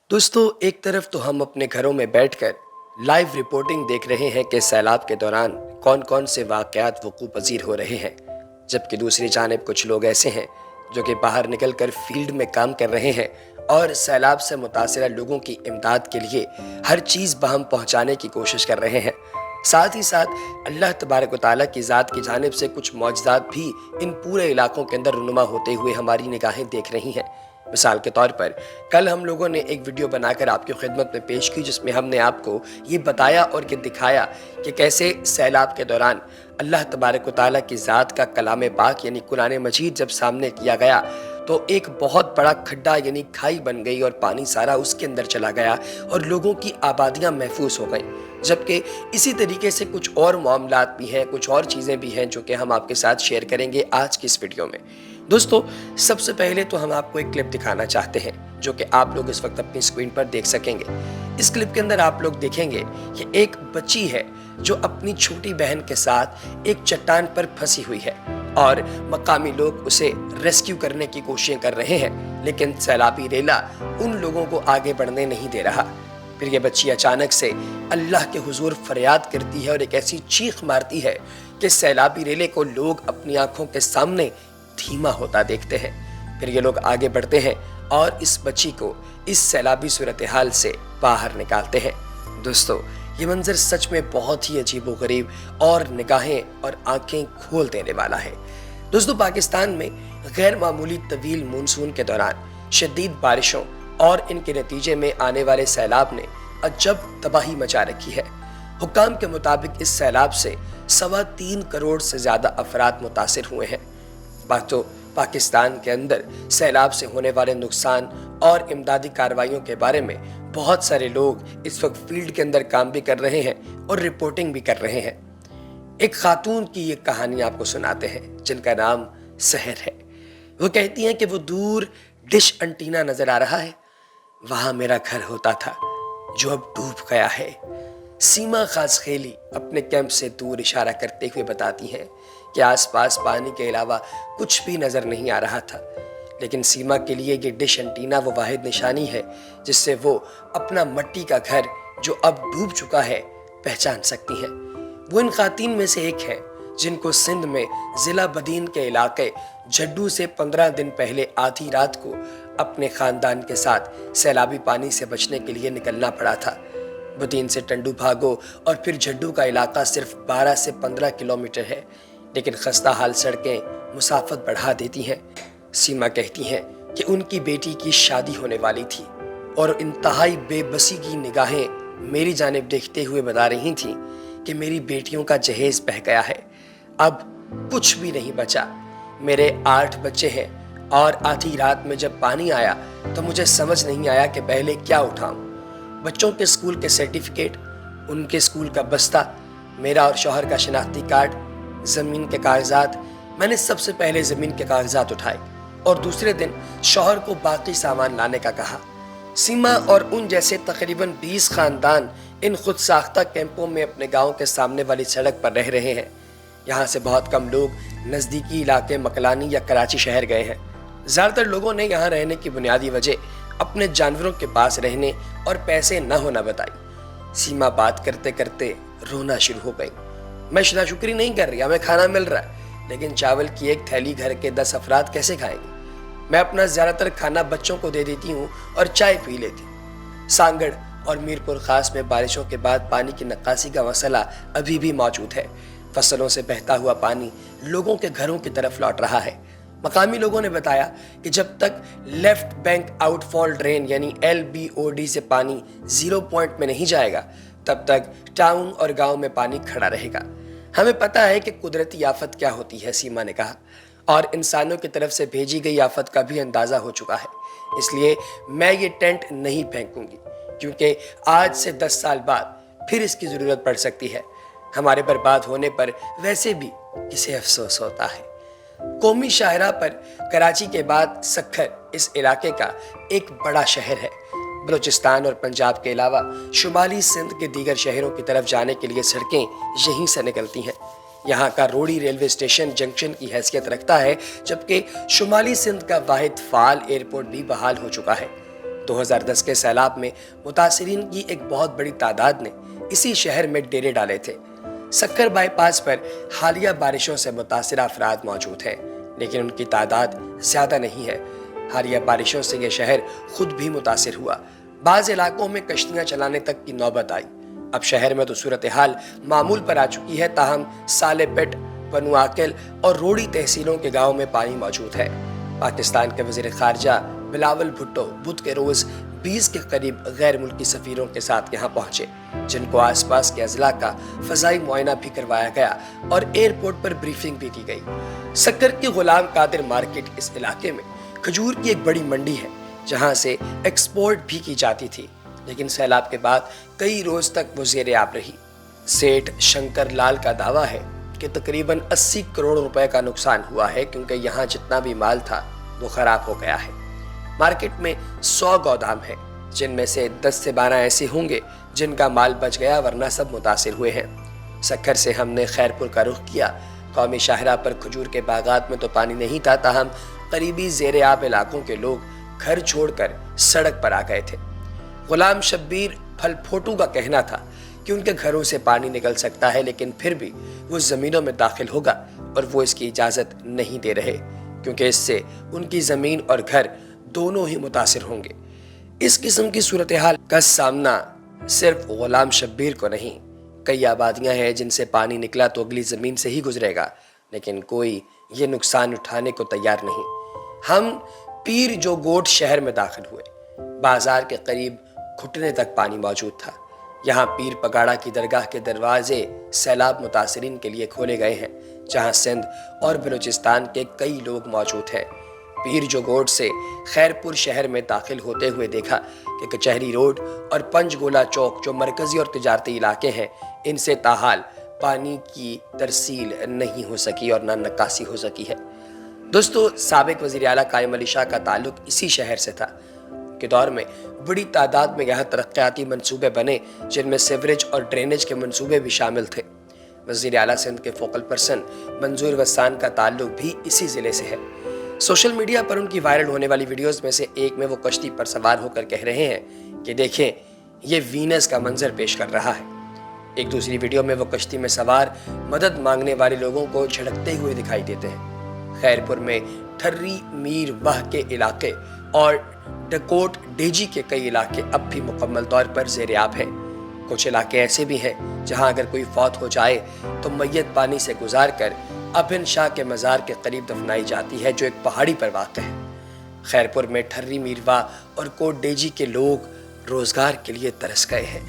दोस्तों, एक तरफ तो हम अपने घरों में बैठकर लाइव रिपोर्टिंग देख रहे हैं कि सैलाब के दौरान कौन कौन से वाक़यात वक़ूअ पज़ीर हो रहे हैं, जबकि दूसरी जानिब कुछ लोग ऐसे हैं जो कि बाहर निकलकर फील्ड में काम कर रहे हैं और सैलाब से मुतासिरा लोगों की इमदाद के लिए हर चीज़ बहम पहुँचाने की कोशिश कर रहे हैं। साथ ही साथ अल्लाह तबारक व तआला की ज़ात की जानिब से कुछ मौजज़ात भी इन पूरे इलाकों के अंदर रुनुमा होते हुए हमारी निगाहें देख रही हैं। मिसाल के तौर पर कल हम लोगों ने एक वीडियो बनाकर आपकी खिदमत में पेश की, जिसमें हमने आपको ये बताया और ये दिखाया कि कैसे सैलाब के दौरान अल्लाह तबारक व तआला की ज़ात का कलाम पाक यानी कुरान मजीद जब सामने किया गया तो एक बहुत बड़ा खड्डा यानी खाई बन गई और पानी सारा उसके अंदर चला गया और लोगों की आबादियाँ महफूज हो गईं। जबकि इसी तरीके से कुछ और मामलात भी हैं, कुछ और चीज़ें भी हैं जो कि हम आपके साथ शेयर करेंगे आज की इस वीडियो में। दोस्तों, सबसे पहले तो हम आपको एक क्लिप दिखाना चाहते हैं जो कि आप लोग इस वक्त अपनी स्क्रीन पर देख सकेंगे। इस क्लिप के अंदर आप लोग देखेंगे कि एक बच्ची है जो अपनी छोटी बहन के साथ एक चट्टान पर फंसी हुई है और मकामी लोग उसे रेस्क्यू करने की कोशिशें कर रहे हैं, लेकिन सैलाबी रेला उन लोगों को आगे बढ़ने नहीं दे रहा। फिर ये बच्ची अचानक से अल्लाह के हुजूर फरियाद करती है और एक ऐसी चीख मारती है कि सैलाबी रेले को लोग अपनी आंखों के सामने धीमा होता देखते हैं। फिर ये लोग आगे बढ़ते हैं और इस बच्ची को इस सैलाबी सूरत हाल से बाहर निकालते हैं। दोस्तों, ये मंजर सच में बहुत ही अजीब व गरीब और निगाहें और आंखें खोल देने वाला है। दोस्तों, पाकिस्तान में गैर मामूली तवील मानसून के दौरान शदीद बारिशों और इनके नतीजे में आने वाले सैलाब ने अजब तबाही मचा रखी है। हुक्काम के मुताबिक इस सैलाब से 3.25 करोड़ से ज़्यादा अफराद मुतासिर हुए हैं। तो पाकिस्तान के अंदर सैलाब से होने वाले नुकसान और इमदादी कार्रवाइयों के बारे में बहुत सारे लोग इस वक्त फील्ड के अंदर काम भी कर रहे हैं और रिपोर्टिंग भी कर रहे हैं। एक खातून की ये कहानी आपको सुनाते हैं जिनका नाम सहर है। वो कहती हैं कि वो दूर डिश एंटीना नजर आ रहा है, वहां मेरा घर होता था जो अब डूब गया है। सीमा खास खेली अपने कैंप से दूर इशारा करते हुए बताती हैं कि आसपास पानी के अलावा कुछ भी नजर नहीं आ रहा था, लेकिन सीमा के लिए ये डिश एंटीना वो वाहिद निशानी है जिससे वो अपना मट्टी का घर जो अब डूब चुका है पहचान सकती हैं। वो इन खातून में से एक है जिनको सिंध में ज़िला बदीन के इलाके झड्डू से 15 दिन पहले आधी रात को अपने ख़ानदान के साथ सैलाबी पानी से बचने के लिए निकलना पड़ा था। बदीन से टंडू भागो और फिर झड्डू का इलाका सिर्फ 12 से 15 किलोमीटर है, लेकिन खस्ता हाल सड़कें मुसाफत बढ़ा देती हैं। सीमा कहती हैं कि उनकी बेटी की शादी होने वाली थी और इंतहाई बेबसी की निगाहें मेरी जानिब देखते हुए बता रही थीं कि मेरी बेटियों का जहेज बह गया है, अब कुछ भी नहीं बचा। मेरे 8 बच्चे हैं और आधी रात में जब पानी आया तो मुझे समझ नहीं आया कि पहले क्या उठाऊं। बच्चों के स्कूल के सर्टिफिकेट, उनके स्कूल का बस्ता, मेरा और शौहर का शनाख्ती कार्ड, ज़मीन के कागजात। मैंने सबसे पहले ज़मीन के कागजात उठाए और दूसरे दिन शौहर को बाकी सामान लाने का कहा। सीमा और उन जैसे तकरीबन 20 खानदान इन खुद साख्ता कैंपों में अपने गांव के सामने वाली सड़क पर रह रहे हैं। यहाँ से बहुत कम लोग नज़दीकी इलाके मकलानी या कराची शहर गए हैं। ज़्यादातर लोगों ने यहाँ रहने की बुनियादी वजह अपने जानवरों के पास रहने और पैसे न होना बताई। सीमा बात करते करते रोना शुरू हो गई। मैं शुक्री नहीं कर रही, हमें खाना मिल रहा है, लेकिन चावल की एक थैली घर के 10 अफराद कैसे खाएंगे। मैं अपना ज़्यादातर खाना बच्चों को दे देती हूँ और चाय पी लेती। सांगड़ और मीरपुर खास में बारिशों के बाद पानी की नक्कासी का मसला अभी भी मौजूद है। फसलों से बहता हुआ पानी लोगों के घरों की तरफ लौट रहा है। मकामी लोगों ने बताया कि जब तक लेफ्ट बैंक आउटफॉल ड्रेन यानी LBOD से पानी 0 पॉइंट में नहीं जाएगा, तब तक टाउन और गांव में पानी खड़ा रहेगा। हमें पता है कि कुदरती आफत क्या होती है, सीमा ने कहा, और इंसानों की तरफ से भेजी गई आफत का भी अंदाज़ा हो चुका है। इसलिए मैं ये टेंट नहीं फेंकूंगी, क्योंकि आज से 10 साल बाद फिर इसकी ज़रूरत पड़ सकती है। हमारे बर्बाद होने पर वैसे भी किसे अफसोस होता है। कौमी शाहरा पर कराची के बाद सक्खर इस इलाके का एक बड़ा शहर है। बलूचिस्तान और पंजाब के अलावा शुमाली सिंध के दीगर शहरों की तरफ जाने के लिए सड़कें यहीं से निकलती हैं। यहाँ का रोड़ी रेलवे स्टेशन जंक्शन की हैसियत रखता है, जबकि शुमाली सिंध का वाहिद फाल एयरपोर्ट भी बहाल हो चुका है। 2010 के सैलाब में मुतासिरीन की एक बहुत बड़ी तादाद ने इसी शहर में डेरे डाले थे। सक्कर बाईपास पर हालिया बारिशों से मुतासिर अफराद मौजूद हैं, लेकिन उनकी तादाद ज़्यादा नहीं है। हालिया बारिशों से ये शहर खुद भी मुतासिर हुआ। बाज़ इलाकों में कश्तियाँ चलाने तक की नौबत आई। अब शहर में तो सूरत हाल मामूल पर आ चुकी है, ताहम सालेपेट, बनु आकिल और रोड़ी तहसीलों के गाँव में पानी मौजूद है। पाकिस्तान के वज़ीर ख़ारजा बिलावल भुट्टो बुध के रोज़ 20 के करीब गैर मुल्की सफ़ीरों के साथ यहाँ पहुँचे, जिनको आसपास के अजला का फ़ज़ाई मुआयना भी करवाया गया और एयरपोर्ट पर ब्रीफिंग भी की गई। सक्कर की गुलाम कादिर मार्केट इस इलाके में खजूर की एक बड़ी मंडी है, जहाँ से एक्सपोर्ट भी की जाती थी, लेकिन सैलाब के बाद कई रोज़ तक वो ज़ेरे आब रही। सेठ शंकर लाल का दावा है कि तकरीबन 80 करोड़ रुपए का नुकसान हुआ है, क्योंकि यहाँ जितना भी माल था वो ख़राब हो गया है। मार्केट में 100 गोदाम हैं, जिनमें से 10 से 12 ऐसे होंगे जिनका माल बच गया, वरना सब मुतासिर हुए हैं। सक्कर से हमने खैरपुर का रुख किया। कौमी शाहरा पर खजूर के बागात में तो पानी नहीं था, ताहम करीबी ज़ेरे आब इलाकों के लोग घर छोड़कर सड़क पर आ गए थे। गुलाम शब्बीर फलफोटू का कहना था कि उनके घरों से पानी निकल सकता है, लेकिन फिर भी वो ज़मीनों में दाखिल होगा और वो इसकी इजाज़त नहीं दे रहे, क्योंकि इससे उनकी ज़मीन और घर दोनों ही मुतासिर होंगे। इस किस्म की सूरत हाल का सामना सिर्फ गुलाम शब्बीर को नहीं, कई आबादियाँ हैं जिनसे पानी निकला तो अगली ज़मीन से ही गुजरेगा, लेकिन कोई ये नुकसान उठाने को तैयार नहीं। हम पीर जो गोट शहर में दाखिल हुए। बाजार के करीब घुटने तक पानी मौजूद था। यहाँ पीर पगाड़ा की दरगाह के दरवाजे सैलाब मुतासिरीन के लिए खोले गए हैं, जहाँ सिंध और बलूचिस्तान के कई लोग मौजूद हैं। पीर जो गोट से खैरपुर शहर में दाखिल होते हुए देखा कि कचहरी रोड और पंचगोला चौक जो मरकज़ी और तिजारती इलाके हैं, इनसे ताहाल पानी की तरसील नहीं हो सकी और ना नक्कासी हो सकी है। दोस्तों, साबिक वज़ीर आला कायम अली शाह का ताल्लुक इसी शहर से था। के दौर में बड़ी तादाद में यहाँ तरक्याती मंसूबे बने, जिनमें सीवरेज और ड्रेनेज के मंसूबे भी शामिल थे। वज़ीर आला सिंध के फोकल पर्सन मंजूर वस्सान का ताल्लुक भी इसी ज़िले से है। सोशल मीडिया पर उनकी वायरल होने वाली वीडियोस में से एक में वो कश्ती पर सवार होकर कह रहे हैं कि देखें, ये वीनस का मंजर पेश कर रहा है। एक दूसरी वीडियो में वो कश्ती में सवार मदद मांगने वाले लोगों को झड़कते हुए दिखाई देते हैं। खैरपुर में ठर्री मीर वाह के इलाके और डकोट डेजी के कई इलाके अब भी मुकम्मल तौर पर ज़ेरे आब हैं। कुछ इलाके ऐसे भी हैं जहां अगर कोई फौत हो जाए तो मैयत पानी से गुजार कर अबिन शाह के मज़ार के करीब दफनाई जाती है, जो एक पहाड़ी पर वाक़ है। खैरपुर में ठर्री मीरवा और कोट डेजी के लोग रोज़गार के लिए तरस गए हैं।